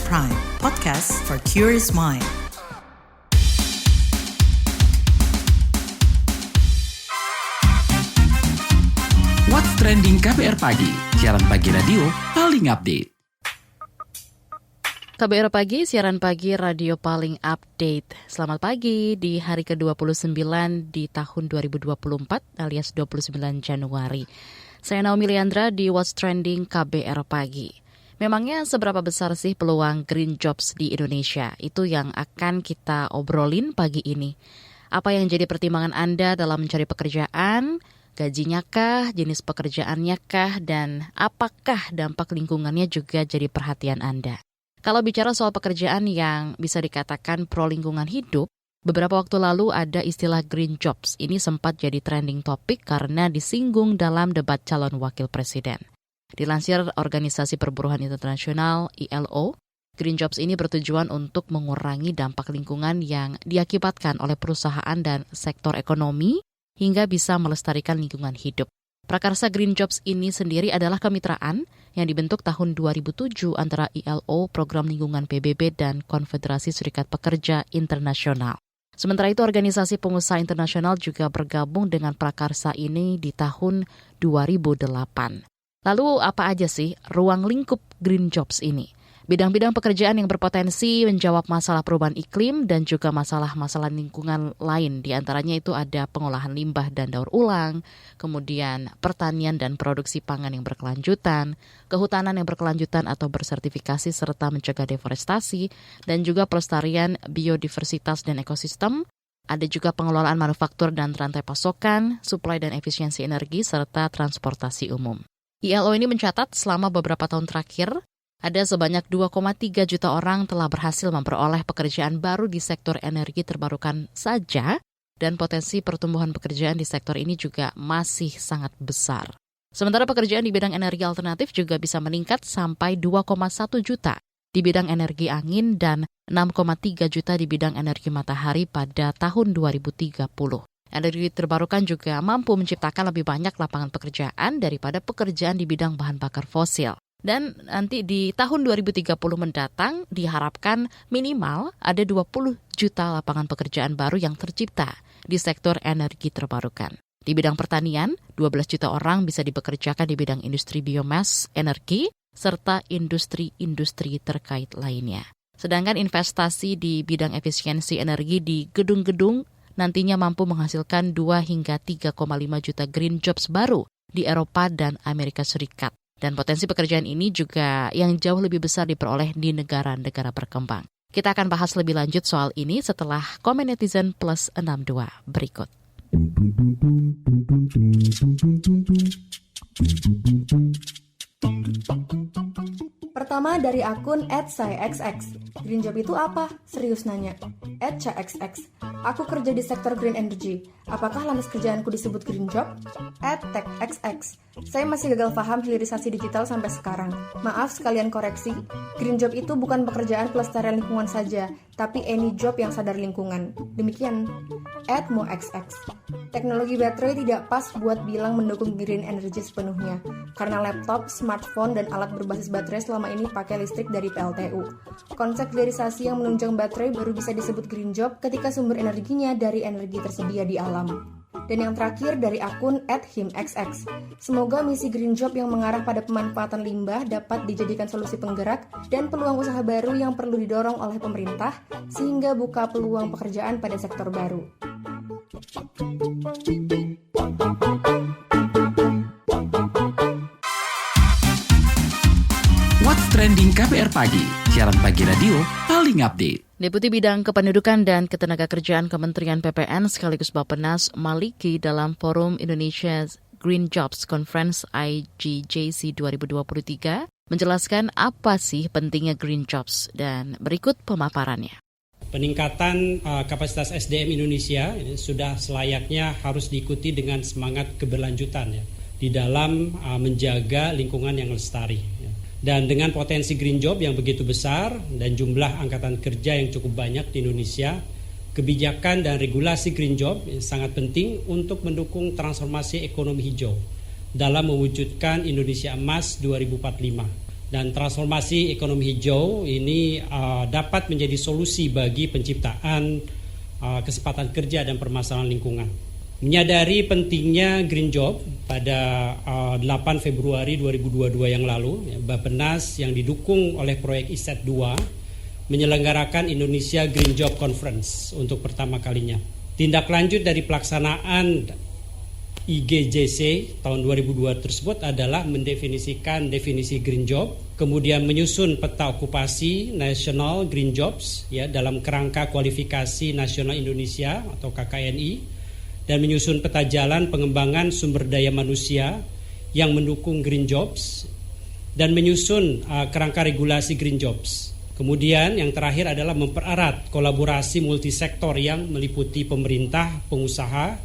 Prime, podcast for curious mind. What's Trending KBR Pagi, siaran pagi radio paling update. KBR Pagi, siaran pagi radio paling update. Selamat pagi di hari ke-29 di tahun 2024 alias 29 Januari. Saya Naomi Liandra di What's Trending KBR Pagi. Memangnya seberapa besar sih peluang green jobs di Indonesia? Itu yang akan kita obrolin pagi ini. Apa yang jadi pertimbangan Anda dalam mencari pekerjaan? Gajinya kah, jenis pekerjaannya kah, dan apakah dampak lingkungannya juga jadi perhatian Anda? Kalau bicara soal pekerjaan yang bisa dikatakan pro lingkungan hidup, beberapa waktu lalu ada istilah green jobs. Ini sempat jadi trending topik karena disinggung dalam debat calon wakil presiden. Dilansir Organisasi Perburuhan Internasional ILO, green jobs ini bertujuan untuk mengurangi dampak lingkungan yang diakibatkan oleh perusahaan dan sektor ekonomi hingga bisa melestarikan lingkungan hidup. Prakarsa Green Jobs ini sendiri adalah kemitraan yang dibentuk tahun 2007 antara ILO, Program Lingkungan PBB, dan Konfederasi Serikat Pekerja Internasional. Sementara itu, organisasi pengusaha internasional juga bergabung dengan prakarsa ini di tahun 2008. Lalu apa aja sih ruang lingkup Green Jobs ini? Bidang-bidang pekerjaan yang berpotensi menjawab masalah perubahan iklim dan juga masalah-masalah lingkungan lain. Di antaranya itu ada pengolahan limbah dan daur ulang, kemudian pertanian dan produksi pangan yang berkelanjutan, kehutanan yang berkelanjutan atau bersertifikasi serta mencegah deforestasi, dan juga pelestarian biodiversitas dan ekosistem. Ada juga pengelolaan manufaktur dan rantai pasokan, suplai dan efisiensi energi, serta transportasi umum. ILO ini mencatat selama beberapa tahun terakhir, ada sebanyak 2,3 juta orang telah berhasil memperoleh pekerjaan baru di sektor energi terbarukan saja, dan potensi pertumbuhan pekerjaan di sektor ini juga masih sangat besar. Sementara pekerjaan di bidang energi alternatif juga bisa meningkat sampai 2,1 juta di bidang energi angin dan 6,3 juta di bidang energi matahari pada tahun 2030. Energi terbarukan juga mampu menciptakan lebih banyak lapangan pekerjaan daripada pekerjaan di bidang bahan bakar fosil. Dan nanti di tahun 2030 mendatang diharapkan minimal ada 20 juta lapangan pekerjaan baru yang tercipta di sektor energi terbarukan. Di bidang pertanian, 12 juta orang bisa dipekerjakan di bidang industri biomas, energi, serta industri-industri terkait lainnya. Sedangkan investasi di bidang efisiensi energi di gedung-gedung nantinya mampu menghasilkan 2 hingga 3,5 juta green jobs baru di Eropa dan Amerika Serikat. Dan potensi pekerjaan ini juga yang jauh lebih besar diperoleh di negara-negara berkembang. Kita akan bahas lebih lanjut soal ini setelah komen netizen plus 62 berikut. Pertama dari akun @sayxx. Green job itu apa? Serius nanya. @cxx. Aku kerja di sektor green energy. Apakah lantas kerjaanku disebut green job? @techxx. Saya masih gagal paham hilirisasi digital sampai sekarang. Maaf sekalian koreksi. Green job itu bukan pekerjaan pelestarian lingkungan saja, tapi any job yang sadar lingkungan. Demikian. @moxx. Teknologi baterai tidak pas buat bilang mendukung green energy sepenuhnya, karena laptop, smartphone, dan alat berbasis baterai selama ini pakai listrik dari PLTU. Konsep hilirisasi yang menunjang baterai baru bisa disebut green job ketika sumber energinya dari energi tersedia di alam. Dan yang terakhir dari akun @himxx. Semoga misi green job yang mengarah pada pemanfaatan limbah dapat dijadikan solusi penggerak dan peluang usaha baru yang perlu didorong oleh pemerintah sehingga buka peluang pekerjaan pada sektor baru. What's Trending KBR Pagi, siaran pagi radio paling update. Deputi Bidang Kependudukan dan Ketenagakerjaan Kementerian PPN sekaligus Bappenas Maliki dalam Forum Indonesia Green Jobs Conference IGJC 2023 menjelaskan apa sih pentingnya green jobs dan berikut pemaparannya. Peningkatan kapasitas SDM Indonesia sudah selayaknya harus diikuti dengan semangat keberlanjutan ya, di dalam menjaga lingkungan yang lestari. Ya. Dan dengan potensi green job yang begitu besar dan jumlah angkatan kerja yang cukup banyak di Indonesia, kebijakan dan regulasi green job sangat penting untuk mendukung transformasi ekonomi hijau dalam mewujudkan Indonesia Emas 2045. Dan transformasi ekonomi hijau ini dapat menjadi solusi bagi penciptaan kesempatan kerja dan permasalahan lingkungan. Menyadari pentingnya Green Job, pada 8 Februari 2022 yang lalu, Bappenas yang didukung oleh proyek ISET 2 menyelenggarakan Indonesia Green Job Conference untuk pertama kalinya. Tindak lanjut dari pelaksanaan IGJC tahun 2002 tersebut adalah mendefinisikan definisi Green Job, kemudian menyusun peta okupasi nasional Green Jobs dalam kerangka kualifikasi nasional Indonesia atau KKNI, dan menyusun peta jalan pengembangan sumber daya manusia yang mendukung Green Jobs, dan menyusun kerangka regulasi Green Jobs. Kemudian yang terakhir adalah mempererat kolaborasi multisektor yang meliputi pemerintah, pengusaha,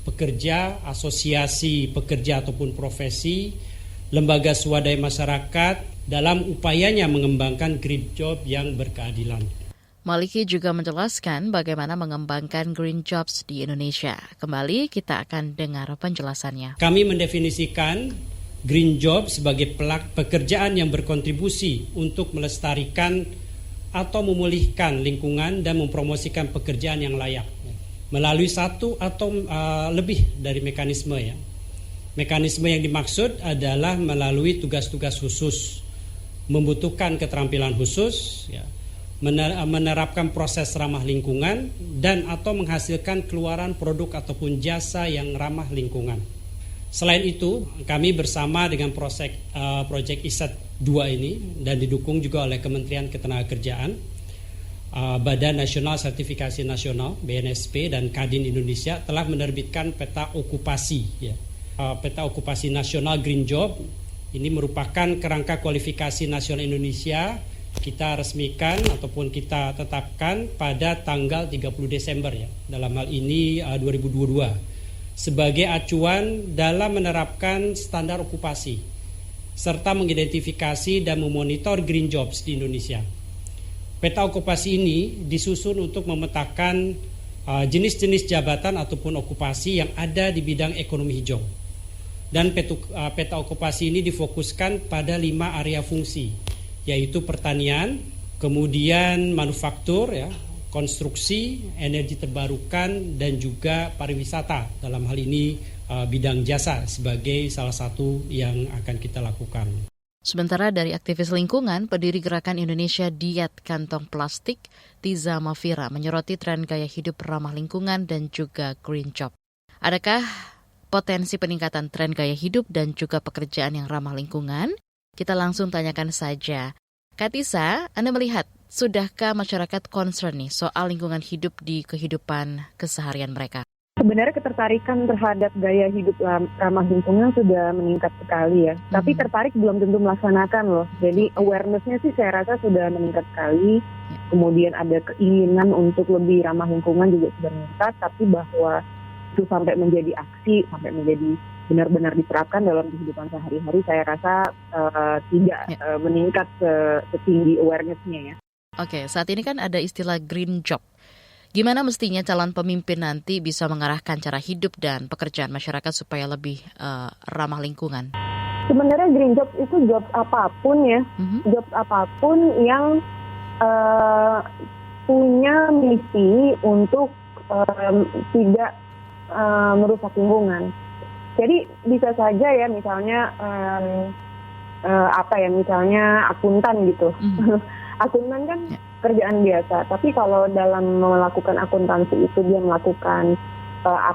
pekerja, asosiasi pekerja ataupun profesi, lembaga swadaya masyarakat dalam upayanya mengembangkan Green Job yang berkeadilan. Maliki juga menjelaskan bagaimana mengembangkan Green Jobs di Indonesia. Kembali kita akan dengar penjelasannya. Kami mendefinisikan Green Job sebagai pekerjaan yang berkontribusi untuk melestarikan atau memulihkan lingkungan dan mempromosikan pekerjaan yang layak melalui satu atau lebih dari mekanisme. Mekanisme yang dimaksud adalah melalui tugas-tugas khusus, membutuhkan keterampilan khusus, menerapkan proses ramah lingkungan, dan atau menghasilkan keluaran produk ataupun jasa yang ramah lingkungan. Selain itu, kami bersama dengan proyek ISET 2 ini dan didukung juga oleh Kementerian Ketenagakerjaan, Badan Nasional Sertifikasi Nasional BNSP dan Kadin Indonesia telah menerbitkan peta okupasi. Peta okupasi nasional Green Job ini merupakan kerangka kualifikasi nasional Indonesia. Kita resmikan ataupun kita tetapkan pada tanggal 30 Desember dalam hal ini 2022 sebagai acuan dalam menerapkan standar okupasi serta mengidentifikasi dan memonitor Green Jobs di Indonesia. Peta okupasi ini disusun untuk memetakan jenis-jenis jabatan ataupun okupasi yang ada di bidang ekonomi hijau. Dan peta okupasi ini difokuskan pada 5 area fungsi, yaitu pertanian, kemudian manufaktur, konstruksi, energi terbarukan, dan juga pariwisata. Dalam hal ini bidang jasa sebagai salah satu yang akan kita lakukan. Sementara dari aktivis lingkungan, pendiri Gerakan Indonesia Diet Kantong Plastik, Tiza Mafira, menyoroti tren gaya hidup ramah lingkungan dan juga Green Job. Adakah potensi peningkatan tren gaya hidup dan juga pekerjaan yang ramah lingkungan? Kita langsung tanyakan saja. Kak Tiza, Anda melihat, sudahkah masyarakat concern nih soal lingkungan hidup di kehidupan keseharian mereka? Sebenarnya ketertarikan terhadap gaya hidup ramah lingkungan sudah meningkat sekali ya. Tapi tertarik belum tentu melaksanakan loh. Jadi awareness-nya sih saya rasa sudah meningkat sekali. Kemudian ada keinginan untuk lebih ramah lingkungan juga sudah meningkat. Tapi bahwa itu sampai menjadi aksi, sampai menjadi benar-benar diterapkan dalam kehidupan sehari-hari, saya rasa tidak meningkat setinggi awareness-nya ya. Oke, saat ini kan ada istilah Green Job. Gimana mestinya calon pemimpin nanti bisa mengarahkan cara hidup dan pekerjaan masyarakat supaya lebih ramah lingkungan? Sebenarnya Green Job itu job apapun ya, job apapun yang punya misi untuk tidak merusak lingkungan. Jadi bisa saja ya misalnya misalnya akuntan gitu. Akuntan kan kerjaan biasa, tapi kalau dalam melakukan akuntansi itu dia melakukan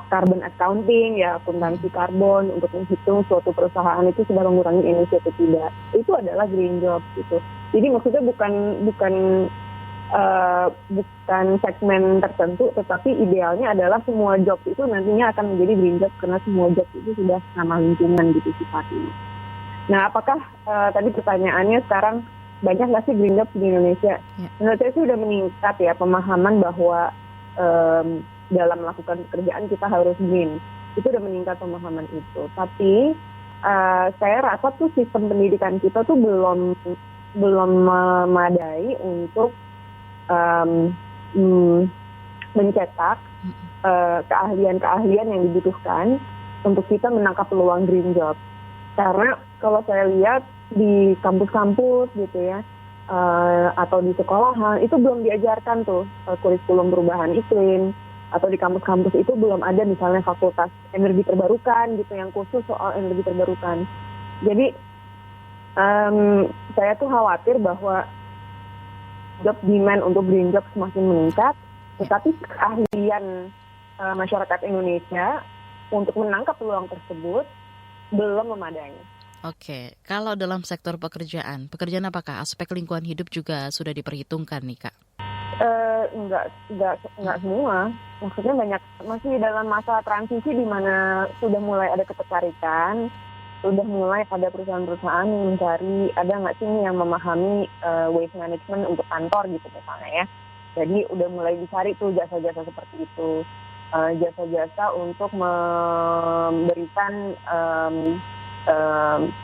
carbon accounting ya, akuntansi karbon untuk menghitung suatu perusahaan itu sudah mengurangi emisi atau tidak. Itu adalah green job gitu. Jadi maksudnya bukan segmen tertentu, tetapi idealnya adalah semua job itu nantinya akan menjadi green job karena semua job itu sudah ramah lingkungan gitu sifatnya. Nah, apakah tadi pertanyaannya sekarang banyak nggak sih green job di Indonesia? Menurut saya sih sudah meningkat ya pemahaman bahwa dalam melakukan pekerjaan kita harus green. Itu sudah meningkat pemahaman itu. Tapi saya rasa tuh sistem pendidikan kita tuh belum memadai untuk mencetak keahlian-keahlian yang dibutuhkan untuk kita menangkap peluang green job. Karena kalau saya lihat di kampus-kampus gitu ya, atau di sekolahan itu belum diajarkan tuh kurikulum perubahan iklim, atau di kampus-kampus itu belum ada misalnya fakultas energi terbarukan gitu yang khusus soal energi terbarukan. Jadi saya tuh khawatir bahwa job demand untuk green job semakin meningkat, tetapi keahlian masyarakat Indonesia untuk menangkap peluang tersebut belum memadai. Oke, kalau dalam sektor pekerjaan apakah aspek lingkungan hidup juga sudah diperhitungkan nih Kak? Enggak semua. Maksudnya banyak, masih dalam masa transisi di mana sudah mulai ada ketertarikan, sudah mulai ada perusahaan-perusahaan yang mencari, ada nggak sih yang memahami waste management untuk kantor gitu misalnya ya. Jadi udah mulai dicari tuh jasa-jasa seperti itu, jasa-jasa untuk memberikan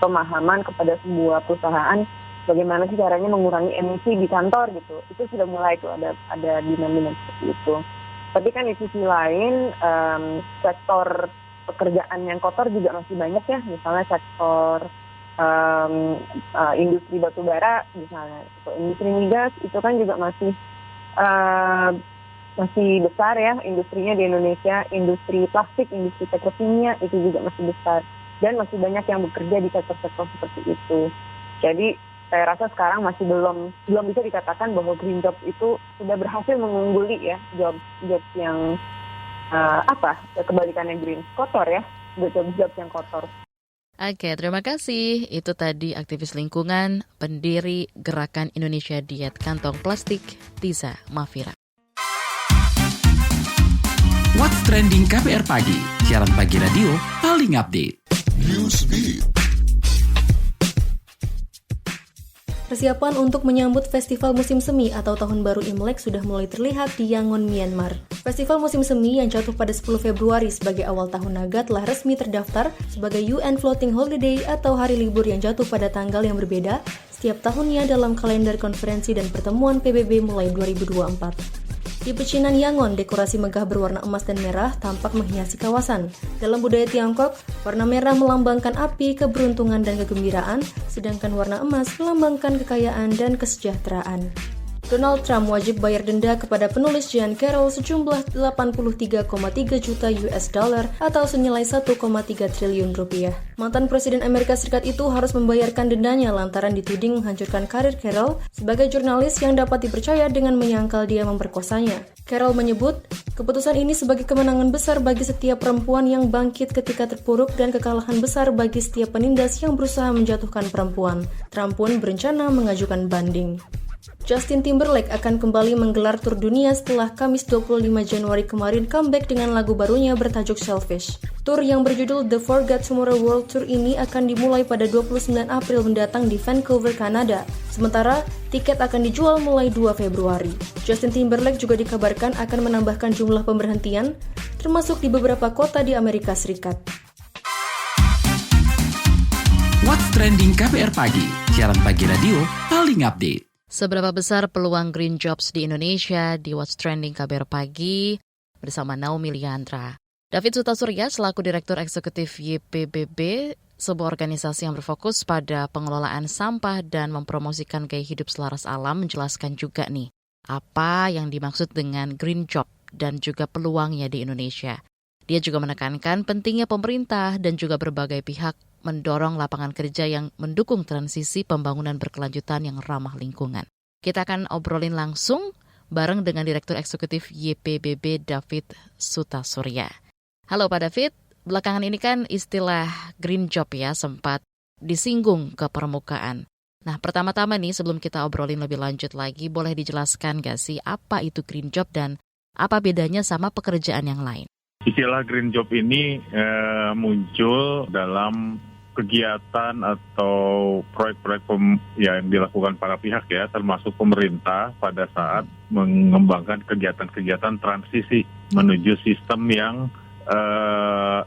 pemahaman kepada sebuah perusahaan bagaimana sih caranya mengurangi emisi di kantor gitu. Itu sudah mulai tuh ada demand seperti itu. Tapi kan di sisi lain sektor pekerjaan yang kotor juga masih banyak ya, misalnya sektor industri batubara misalnya, industri migas itu kan juga masih besar ya industrinya di Indonesia, industri plastik, industri petrokimia itu juga masih besar. Dan masih banyak yang bekerja di sektor-sektor seperti itu. Jadi saya rasa sekarang masih belum bisa dikatakan bahwa green job itu sudah berhasil mengungguli ya job yang kebalikannya green, kotor ya, job yang kotor. Oke, terima kasih. Itu tadi aktivis lingkungan, pendiri Gerakan Indonesia Diet Kantong Plastik, Tiza Mafira. What's Trending KBR Pagi, siaran pagi radio paling update. Persiapan untuk menyambut Festival Musim Semi atau Tahun Baru Imlek sudah mulai terlihat di Yangon, Myanmar. Festival Musim Semi yang jatuh pada 10 Februari sebagai awal tahun naga telah resmi terdaftar sebagai UN Floating Holiday atau hari libur yang jatuh pada tanggal yang berbeda setiap tahunnya dalam kalender konferensi dan pertemuan PBB mulai 2024. Di pecinan Yangon, dekorasi megah berwarna emas dan merah tampak menghiasi kawasan. Dalam budaya Tiongkok, warna merah melambangkan api, keberuntungan, dan kegembiraan, sedangkan warna emas melambangkan kekayaan dan kesejahteraan. Donald Trump wajib bayar denda kepada penulis Jean Carroll sejumlah 83,3 juta US dollar atau senilai 1,3 triliun rupiah. Mantan Presiden Amerika Serikat itu harus membayarkan dendanya lantaran dituding menghancurkan karir Carroll sebagai jurnalis yang dapat dipercaya dengan menyangkal dia memperkosanya. Carroll menyebut, keputusan ini sebagai kemenangan besar bagi setiap perempuan yang bangkit ketika terpuruk dan kekalahan besar bagi setiap penindas yang berusaha menjatuhkan perempuan. Trump pun berencana mengajukan banding. Justin Timberlake akan kembali menggelar tur dunia setelah Kamis 25 Januari kemarin comeback dengan lagu barunya bertajuk Selfish. Tur yang berjudul The Forgot Tomorrow World Tour ini akan dimulai pada 29 April mendatang di Vancouver, Kanada. Sementara, tiket akan dijual mulai 2 Februari. Justin Timberlake juga dikabarkan akan menambahkan jumlah pemberhentian, termasuk di beberapa kota di Amerika Serikat. What's Trending KBR Pagi, siaran pagi radio paling update. Seberapa besar peluang green jobs di Indonesia di What's Trending KBR Pagi bersama Naomi Liandra. David Sutasurya selaku Direktur Eksekutif YPBB, sebuah organisasi yang berfokus pada pengelolaan sampah dan mempromosikan gaya hidup selaras alam, menjelaskan juga nih apa yang dimaksud dengan green job dan juga peluangnya di Indonesia. Dia juga menekankan pentingnya pemerintah dan juga berbagai pihak mendorong lapangan kerja yang mendukung transisi pembangunan berkelanjutan yang ramah lingkungan. Kita akan obrolin langsung bareng dengan Direktur Eksekutif YPBB David Sutasurya. Halo Pak David, belakangan ini kan istilah green job ya sempat disinggung ke permukaan. Nah pertama-tama nih sebelum kita obrolin lebih lanjut lagi, boleh dijelaskan gak sih apa itu green job dan apa bedanya sama pekerjaan yang lain? Istilah green job ini muncul dalam kegiatan atau proyek-proyek yang dilakukan para pihak ya, termasuk pemerintah pada saat mengembangkan kegiatan-kegiatan transisi menuju sistem yang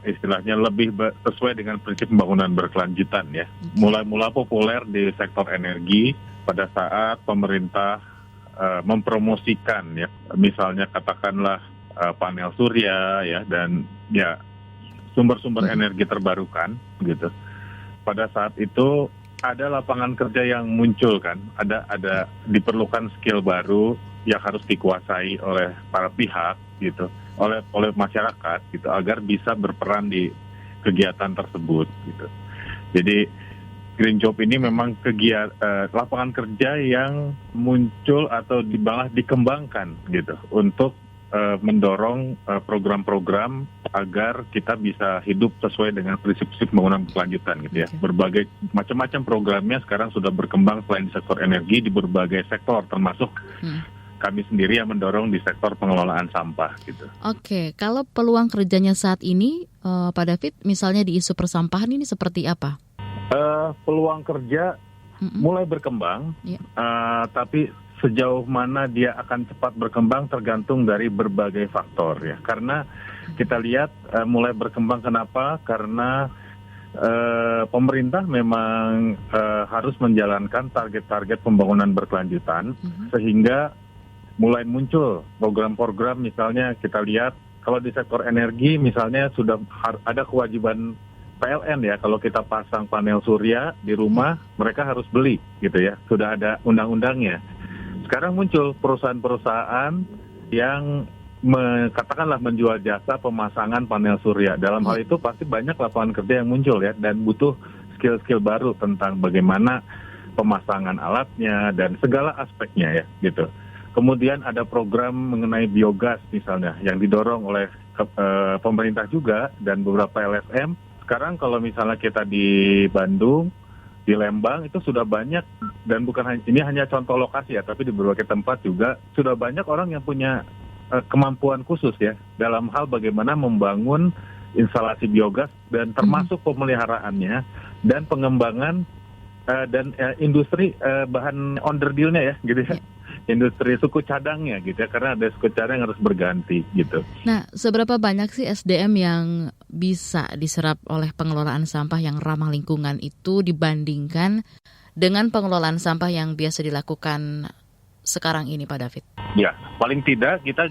istilahnya lebih sesuai dengan prinsip pembangunan berkelanjutan ya. Mula-mula populer di sektor energi pada saat pemerintah mempromosikan ya, misalnya katakanlah panel surya ya dan ya sumber-sumber energi terbarukan gitu. pada saat itu ada lapangan kerja yang muncul kan, ada diperlukan skill baru yang harus dikuasai oleh para pihak gitu, oleh masyarakat gitu, agar bisa berperan di kegiatan tersebut gitu. Jadi Green Job ini memang lapangan kerja yang muncul atau malah dikembangkan gitu untuk mendorong program-program agar kita bisa hidup sesuai dengan prinsip-prinsip pembangunan berkelanjutan gitu ya. Berbagai macam-macam programnya sekarang sudah berkembang selain di sektor energi di berbagai sektor, termasuk kami sendiri yang mendorong di sektor pengelolaan sampah gitu. Oke, kalau peluang kerjanya saat ini, Pak David, misalnya di isu persampahan ini seperti apa? Peluang kerja mulai berkembang, tapi sejauh mana dia akan cepat berkembang tergantung dari berbagai faktor ya. Karena kita lihat mulai berkembang kenapa? Karena pemerintah memang harus menjalankan target-target pembangunan berkelanjutan, sehingga mulai muncul program-program, misalnya kita lihat kalau di sektor energi misalnya sudah ada kewajiban PLN ya, kalau kita pasang panel surya di rumah mereka harus beli gitu ya, sudah ada undang-undangnya. Sekarang muncul perusahaan-perusahaan yang katakanlah menjual jasa pemasangan panel surya. Dalam hal itu pasti banyak lapangan kerja yang muncul ya, dan butuh skill-skill baru tentang bagaimana pemasangan alatnya dan segala aspeknya ya gitu. Kemudian ada program mengenai biogas misalnya yang didorong oleh pemerintah juga dan beberapa LSM. Sekarang kalau misalnya kita di Bandung, di Lembang itu sudah banyak, dan ini hanya contoh lokasi ya, tapi di berbagai tempat juga sudah banyak orang yang punya kemampuan khusus ya dalam hal bagaimana membangun instalasi biogas dan termasuk pemeliharaannya dan pengembangan dan industri bahan onderdilnya ya gitu ya. Industri suku cadangnya gitu ya, karena ada suku cadang yang harus berganti gitu. Nah, seberapa banyak sih SDM yang bisa diserap oleh pengelolaan sampah yang ramah lingkungan itu dibandingkan dengan pengelolaan sampah yang biasa dilakukan sekarang ini, Pak David? Ya, paling tidak kita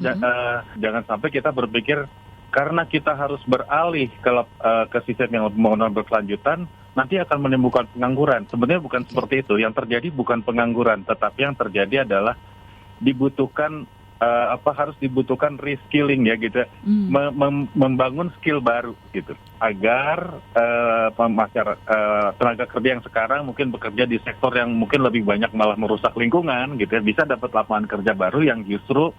jangan sampai kita berpikir karena kita harus beralih ke sistem yang pembangunan berkelanjutan nanti akan menimbulkan pengangguran. Sebenarnya bukan seperti itu. Yang terjadi bukan pengangguran, tetapi yang terjadi adalah harus dibutuhkan reskilling ya gitu, membangun skill baru gitu, agar tenaga kerja yang sekarang mungkin bekerja di sektor yang mungkin lebih banyak malah merusak lingkungan gitu ya, bisa dapat lapangan kerja baru yang justru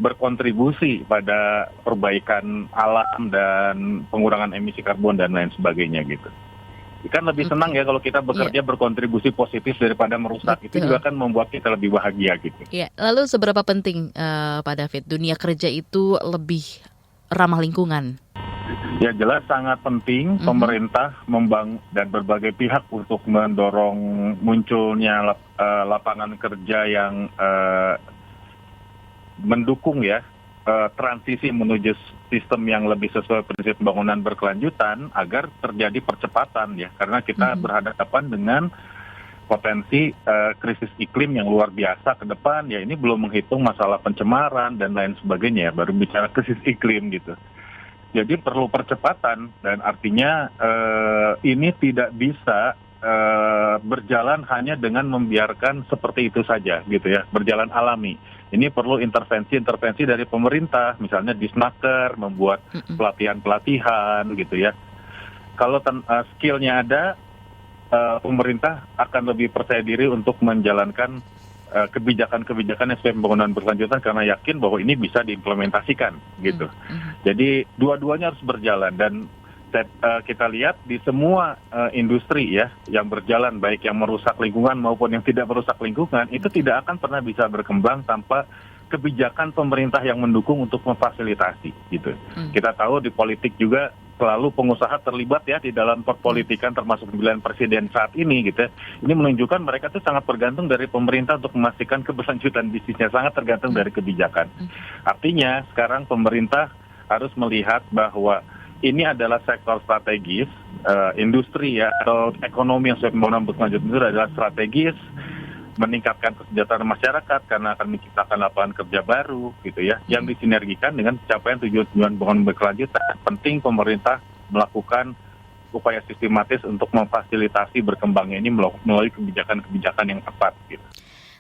berkontribusi pada perbaikan alam dan pengurangan emisi karbon dan lain sebagainya gitu. Kan lebih senang ya kalau kita bekerja berkontribusi positif daripada merusak. Betul. Itu juga kan membuat kita lebih bahagia gitu. Iya. Lalu seberapa penting Pak David dunia kerja itu lebih ramah lingkungan? Ya jelas sangat penting pemerintah dan berbagai pihak untuk mendorong munculnya lapangan kerja yang mendukung ya transisi menuju sistem yang lebih sesuai prinsip pembangunan berkelanjutan agar terjadi percepatan ya, karena kita berhadapan dengan potensi krisis iklim yang luar biasa ke depan ya. Ini belum menghitung masalah pencemaran dan lain sebagainya, baru bicara krisis iklim gitu. Jadi perlu percepatan, dan artinya ini tidak bisa berjalan hanya dengan membiarkan seperti itu saja gitu ya, berjalan alami. Ini perlu intervensi dari pemerintah, misalnya di Disnaker membuat pelatihan-pelatihan gitu ya. Kalau skillnya ada, pemerintah akan lebih percaya diri untuk menjalankan kebijakan-kebijakan sesuai pembangunan berkelanjutan karena yakin bahwa ini bisa diimplementasikan gitu. Jadi dua-duanya harus berjalan, dan kita lihat di semua industri ya yang berjalan, baik yang merusak lingkungan maupun yang tidak merusak lingkungan, itu tidak akan pernah bisa berkembang tanpa kebijakan pemerintah yang mendukung untuk memfasilitasi gitu. Kita tahu di politik juga selalu pengusaha terlibat ya di dalam perpolitikan, termasuk pemilihan presiden saat ini gitu. Ini menunjukkan mereka tuh sangat bergantung dari pemerintah untuk memastikan keberlanjutan bisnisnya, sangat tergantung dari kebijakan. Artinya sekarang pemerintah harus melihat bahwa ini adalah sektor strategis, industri ya atau ekonomi yang sesuai pembangunan berkelanjutan itu adalah strategis, meningkatkan kesejahteraan masyarakat karena akan menciptakan lapangan kerja baru gitu ya, yang disinergikan dengan pencapaian tujuan pembangunan berkelanjutan. Penting pemerintah melakukan upaya sistematis untuk memfasilitasi berkembangnya ini melalui kebijakan-kebijakan yang tepat. Gitu.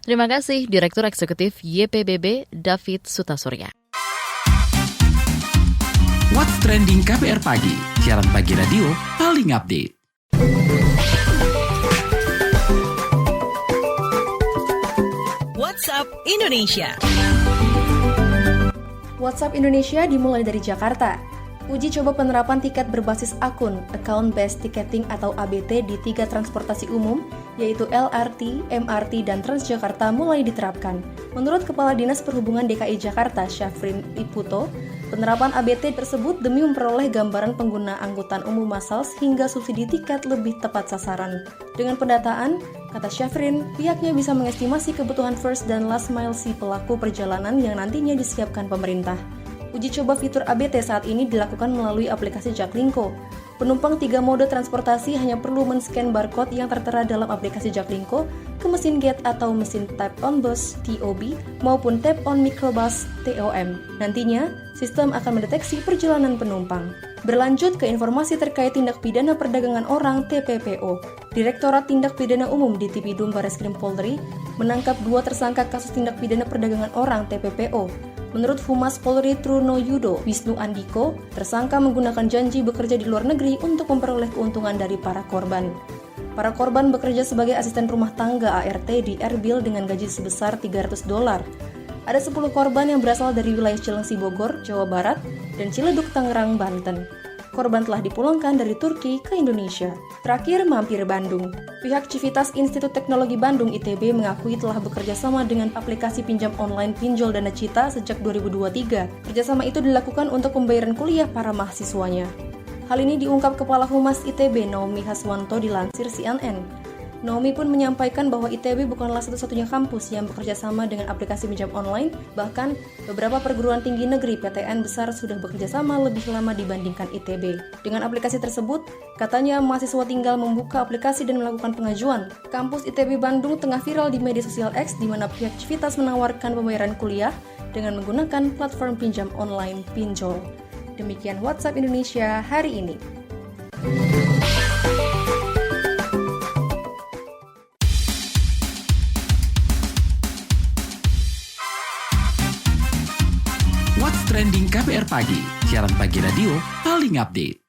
Terima kasih Direktur Eksekutif YPBB David Sutasurya. What's Trending KBR Pagi, siaran pagi radio paling update. WhatsApp Indonesia. WhatsApp Indonesia dimulai dari Jakarta. Uji coba penerapan tiket berbasis akun, Account Based Ticketing atau ABT di 3 transportasi umum, yaitu LRT, MRT, dan Transjakarta mulai diterapkan. Menurut Kepala Dinas Perhubungan DKI Jakarta, Syafrin Liputo, penerapan ABT tersebut demi memperoleh gambaran pengguna angkutan umum massal hingga subsidi tiket lebih tepat sasaran. Dengan pendataan, kata Syafrin, pihaknya bisa mengestimasi kebutuhan first dan last mile si pelaku perjalanan yang nantinya disiapkan pemerintah. Uji coba fitur ABT saat ini dilakukan melalui aplikasi Jaklingko. Penumpang 3 mode transportasi hanya perlu men-scan barcode yang tertera dalam aplikasi Jaklingko ke mesin gate atau mesin tap on bus (TOB) maupun tap on microbus (TOM). Nantinya, sistem akan mendeteksi perjalanan penumpang. Berlanjut ke informasi terkait tindak pidana perdagangan orang (TPPO). Direktorat Tindak Pidana Umum di Tipidum Barreskrim Polri menangkap 2 tersangka kasus tindak pidana perdagangan orang (TPPO). Menurut Humas Polri Truno Yudo Wisnu Andiko, tersangka menggunakan janji bekerja di luar negeri untuk memperoleh keuntungan dari para korban. Para korban bekerja sebagai asisten rumah tangga ART di Erbil dengan gaji sebesar $300. Ada 10 korban yang berasal dari wilayah Cilengsi Bogor, Jawa Barat, dan Ciledug Tangerang, Banten. Korban telah dipulangkan dari Turki ke Indonesia. Terakhir, mampir Bandung. Pihak Civitas Institut Teknologi Bandung ITB mengakui telah bekerja sama dengan aplikasi pinjam online Pinjol Dana Cita sejak 2023. Kerjasama itu dilakukan untuk pembayaran kuliah para mahasiswanya. Hal ini diungkap Kepala Humas ITB Naomi Haswanto dilansir CNN. Naomi pun menyampaikan bahwa ITB bukanlah satu-satunya kampus yang bekerja sama dengan aplikasi pinjam online, bahkan beberapa perguruan tinggi negeri PTN besar sudah bekerja sama lebih lama dibandingkan ITB. Dengan aplikasi tersebut, katanya mahasiswa tinggal membuka aplikasi dan melakukan pengajuan. Kampus ITB Bandung tengah viral di media sosial X di mana pihak Civitas menawarkan pembayaran kuliah dengan menggunakan platform pinjam online Pinjol. Demikian WhatsApp Indonesia hari ini. What's Trending KBR Pagi, siaran pagi radio paling update.